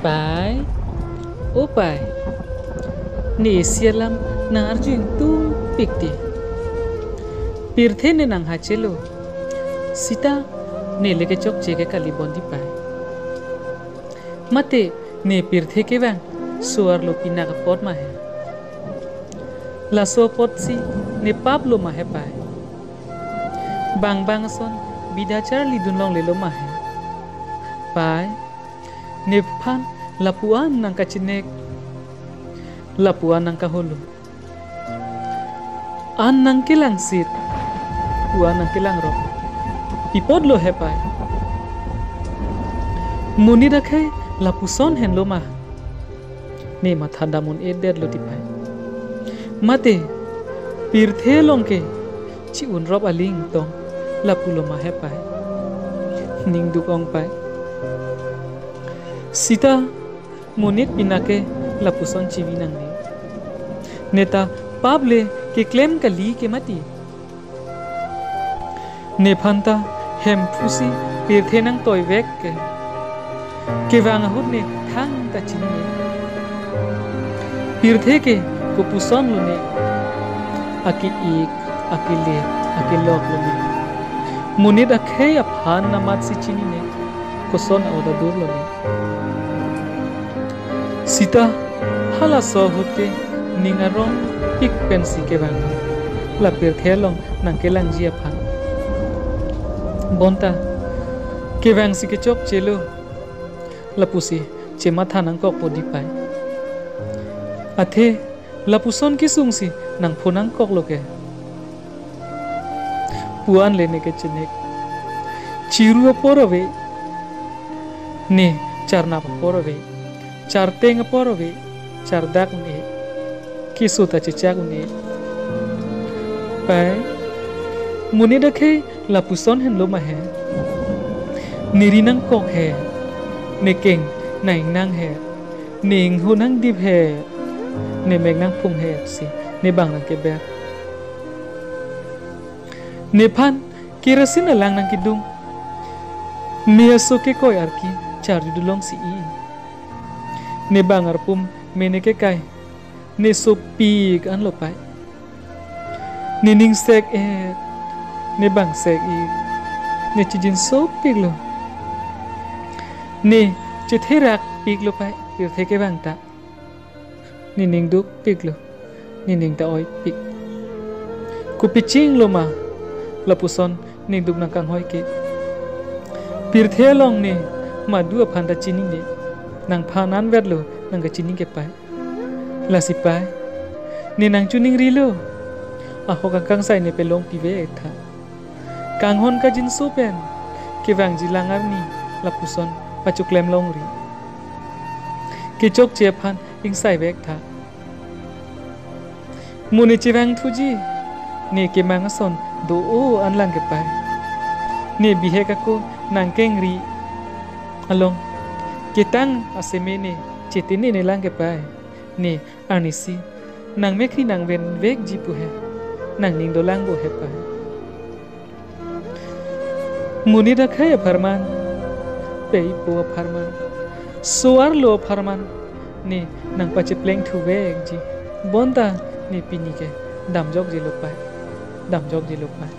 Pai, oh pai, ni sialam nang arju yang tung pikti. Pirthe ne nang hachelo, sita ne leke chok cheke kali bondi pai. Mate ne pirthe ke bang suar lo pina ka pot ma hai. La so pot si ne pap lo ma hai pai. Bang bang son bidachar lidun long lelo ma hai. Pai, ne phan lapuan nang kacinek, lapuan nang kahulu. An nang kilang sit, puan nang kilang rok. Ipod lo hai pai. Muni rakhe lapuson hen lo ma. Ne mathanda mun eder lo tipai. Mate pirthe long ke chi un rob aling tong lapulo ma hai pai. Ning dukong pai. Sita munit pinake lapuson chiwi nang ne. Neta pable ke claim kali ke mati. Ne phanta hem phusi pirthe nang toy vek ke wang hut ne thang ta chini ne. Pirthe ke ko puson lo ne. Aki ik, aki le, aki lok lo ne. Munit akhe aphan namat si chini ne. Koson awda dur lo ne. Sita hala so hote ningarong pik pensi ke bang la pirthe long nang ke lang jia phan bonta ke bang si ke chok chelo la pusi che matha nang kok podi pai athe la puson ki sung si nang phonang kok lo ke puan lene ke chenek chiru porove ne charna porove char teng porove char dak ne kisuta cicak ne pai muni dakhe lapuson hen lo ma he nirinang kok he ne keng naing nang he ning hunang dip he ne meg nang phung he si ne bang nang ke ber ne phan kerasin alang nang kidung ne so ke koi arki char dulong si i ne bangar pum mene ke kai ne so pig an lo pai ne ning sek ne bang sek i ne chijin so pig lo ne chetherak pig lo pai pirthe ke bang ta ne ning duk pig lo ne ning ta oi pig ku piching lo ma lapuson ning duk nang kang hoi ke pirthe long ne ma du phanda chini ne nang phanan vet lo nang ka chini ke pai la si pai ni nang chuning ri lo a ho kang sai ne pe long pi ve tha kang hon ka jin su pen ke wang ji langar ni la puson pachuk lem long ri ke chok che phan ing sai vek tha muni chi wang thu ji ne ke mang son do o an lang ke pai ne bi he ka ko nang keng ri along kitang asemene chetini ne lang ke pai ne anisi nang mekri nang ven vek jipu he nang ning do lang bo he pai muni rakhay farman pei po farman suar lo farman ne nang pache pleng thu vek ji bonda ne pini ke damjok ji lo pai